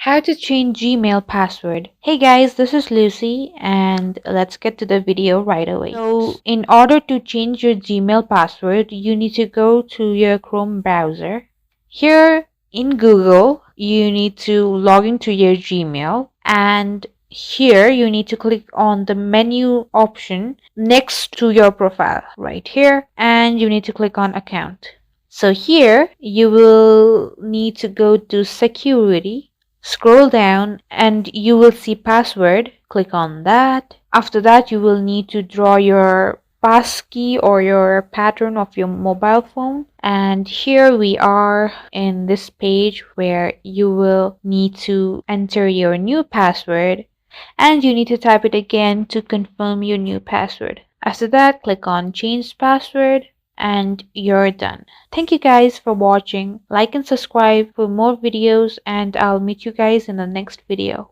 How to change Gmail password. Hey guys, this is Lucy and let's get to the video right away. So in order to change your Gmail password, you need to go to your Chrome browser. Here in Google, you need to log into your Gmail, and here you need to click on the menu option next to your profile right here, and you need to click on account. So here you will need to go to security. Scroll down and you will see password. Click on that. After that, you will need to draw your passkey or your pattern of your mobile phone. And here we are in this page where you will need to enter your new password, and you need to type it again to confirm your new password. After that, click on change password and you're done. Thank you guys for watching. Like and subscribe for more videos, and I'll meet you guys in the next video.